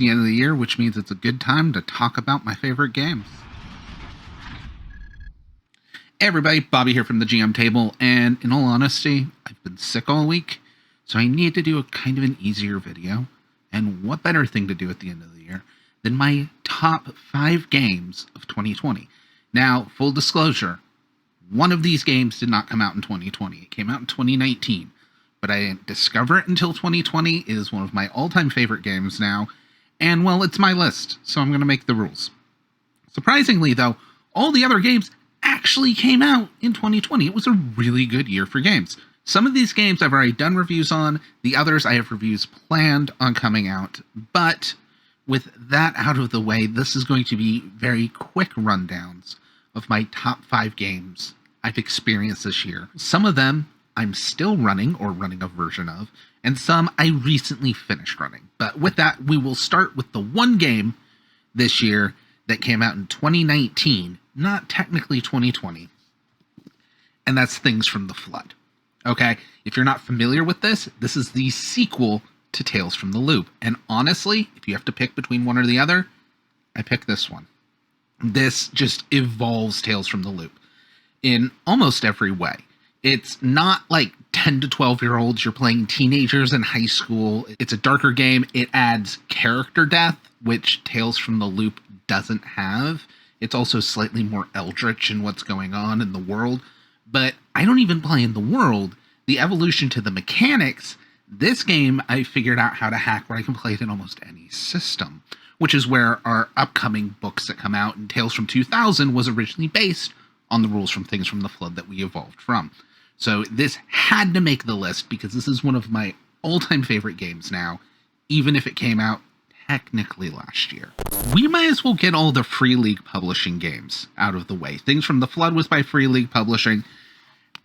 The end of the year, which means it's a good time to talk about my favorite games. Hey everybody, Bobby here from the GM table, and in all honesty, I've been sick all week, so I need to do a kind of an easier video. And what better thing to do at the end of the year than my top 5 games of 2020. Now, full disclosure, one of these games did not come out in 2020. It came out in 2019, but I didn't discover it until 2020. It is one of my all-time favorite games now, and well, it's my list, so I'm going to make the rules. Surprisingly, though, all the other games actually came out in 2020. It was a really good year for games. Some of these games I've already done reviews on, the others I have reviews planned on coming out, but with that out of the way, this is going to be very quick rundowns of my top 5 games I've experienced this year. Some of them I'm still running or running a version of, and some I recently finished running. But with that, we will start with the one game this year that came out in 2019, not technically 2020, and that's Things from the Flood. Okay, if you're not familiar with this, this is the sequel to Tales from the Loop. And honestly, if you have to pick between one or the other, I pick this one. This just evolves Tales from the Loop in almost every way. It's not like 10 to 12-year-olds. You're playing teenagers in high school. It's a darker game. It adds character death, which Tales from the Loop doesn't have. It's also slightly more eldritch in what's going on in the world. But I don't even play in the world. The evolution to the mechanics, this game I figured out how to hack where I can play it in almost any system, which is where our upcoming books that come out, and Tales from 2000 was originally based on the rules from Things from the Flood that we evolved from. So this had to make the list because this is one of my all-time favorite games now, even if it came out technically last year. We might as well get all the Free League Publishing games out of the way. Things from the Flood was by Free League Publishing,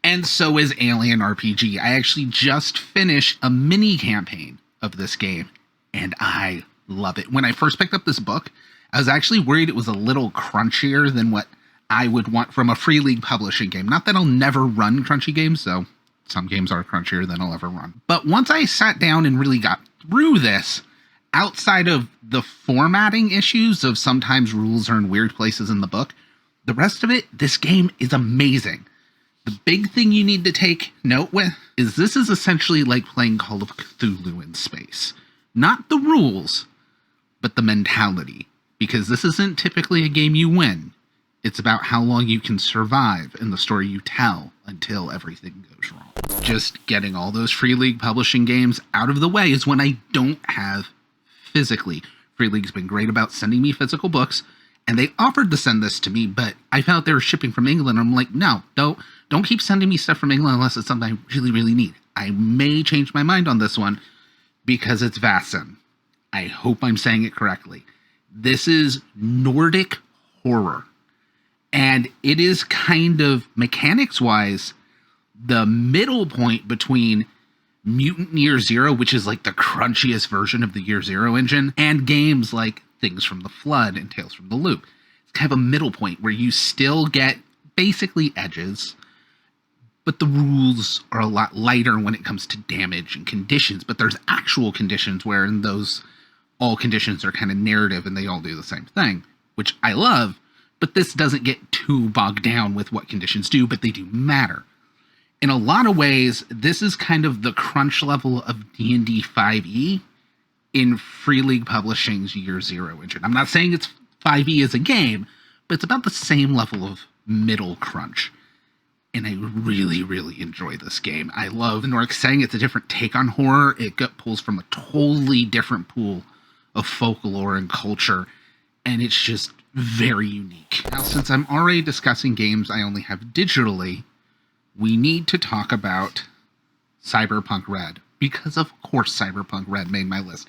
and so is Alien RPG. I actually just finished a mini campaign of this game, and I love it. When I first picked up this book, I was actually worried it was a little crunchier than what I would want from a Free League Publishing game. Not that I'll never run crunchy games, though some games are crunchier than I'll ever run. But once I sat down and really got through this, outside of the formatting issues of sometimes rules are in weird places in the book, the rest of it, this game is amazing. The big thing you need to take note with is this is essentially like playing Call of Cthulhu in space. Not the rules, but the mentality. Because this isn't typically a game you win. It's about how long you can survive in the story you tell until everything goes wrong. Just getting all those Free League Publishing games out of the way is when I don't have physically. Free League's been great about sending me physical books, and they offered to send this to me, but I found they were shipping from England. I'm like, no, don't keep sending me stuff from England unless it's something I really, really need. I may change my mind on this one because it's Vaesen. I hope I'm saying it correctly. This is Nordic horror. And it is kind of, mechanics-wise, the middle point between Mutant Year Zero, which is like the crunchiest version of the Year Zero engine, and games like Things from the Flood and Tales from the Loop. It's kind of a middle point where you still get basically edges, but the rules are a lot lighter when it comes to damage and conditions. But there's actual conditions where in those, all conditions are kind of narrative and they all do the same thing, which I love. But this doesn't get too bogged down with what conditions do, but they do matter. In a lot of ways, this is kind of the crunch level of D&D 5e in Free League Publishing's Year Zero engine. I'm not saying it's 5e as a game, but it's about the same level of middle crunch. And I really, really enjoy this game. I love Nork saying it's a different take on horror. It pulls from a totally different pool of folklore and culture, and it's just very unique. Now, since I'm already discussing games I only have digitally, we need to talk about Cyberpunk Red, because of course Cyberpunk Red made my list.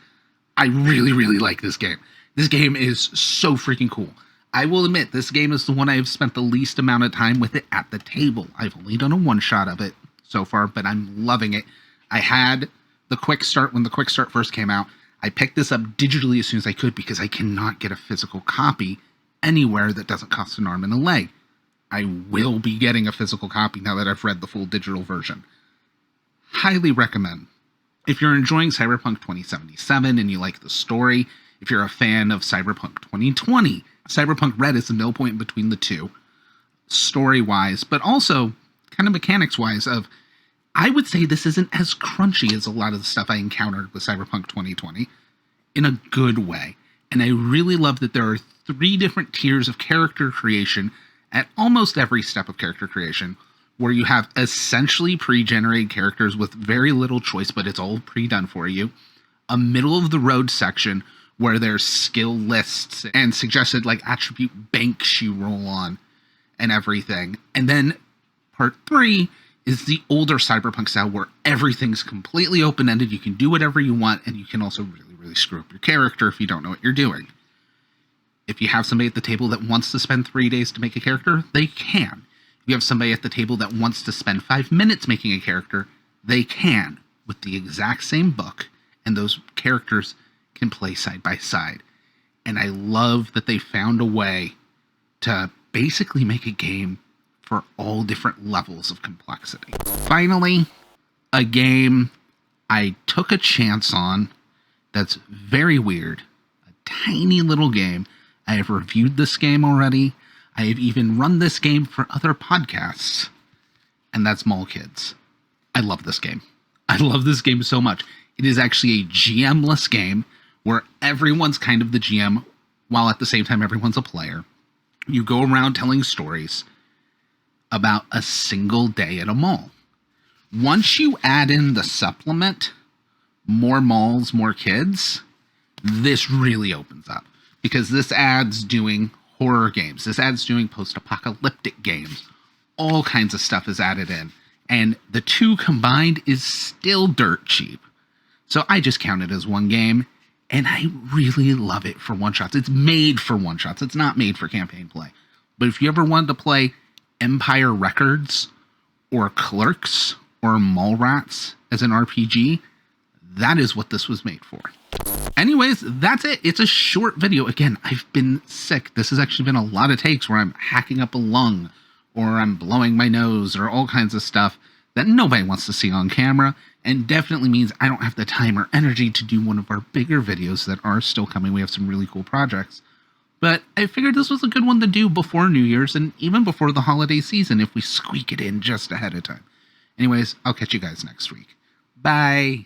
I really, really like this game. This game is so freaking cool. I will admit, this game is the one I've spent the least amount of time with it at the table. I've only done a one-shot of it so far, but I'm loving it. I had the quick start when the quick start first came out. I picked this up digitally as soon as I could because I cannot get a physical copy anywhere that doesn't cost an arm and a leg. I will be getting a physical copy now that I've read the full digital version. Highly recommend. If you're enjoying Cyberpunk 2077 and you like the story, If you're a fan of Cyberpunk 2020, Cyberpunk Red is the middle point between the two, story-wise, but also kind of mechanics-wise of, I would say this isn't as crunchy as a lot of the stuff I encountered with Cyberpunk 2020 in a good way. And I really love that there are 3 different tiers of character creation at almost every step of character creation, where you have essentially pre-generated characters with very little choice, but it's all pre-done for you. A middle-of-the-road section where there's skill lists and suggested like attribute banks you roll on and everything. And then part 3 is the older Cyberpunk style where everything's completely open-ended. You can do whatever you want, and you can also really, really screw up your character if you don't know what you're doing. If you have somebody at the table that wants to spend 3 days to make a character, they can. If you have somebody at the table that wants to spend 5 minutes making a character, they can, with the exact same book, and those characters can play side by side. And I love that they found a way to basically make a game for all different levels of complexity. Finally, a game I took a chance on that's very weird. A tiny little game. I have reviewed this game already. I have even run this game for other podcasts. And that's Mall Kids. I love this game. I love this game so much. It is actually a GM-less game where everyone's kind of the GM, while at the same time everyone's a player. You go around telling stories about a single day at a mall. Once you add in the supplement, more malls, more kids, this really opens up. Because this adds doing horror games. This adds doing post-apocalyptic games. All kinds of stuff is added in. And the two combined is still dirt cheap. So I just count it as one game. And I really love it for one-shots. It's made for one-shots. It's not made for campaign play. But if you ever wanted to play Empire Records or Clerks or Mallrats as an RPG, that is what this was made for. Anyways, that's it. It's a short video. Again, I've been sick. This has actually been a lot of takes where I'm hacking up a lung or I'm blowing my nose or all kinds of stuff that nobody wants to see on camera, and definitely means I don't have the time or energy to do one of our bigger videos that are still coming. We have some really cool projects. But I figured this was a good one to do before New Year's and even before the holiday season if we squeak it in just ahead of time. Anyways, I'll catch you guys next week. Bye.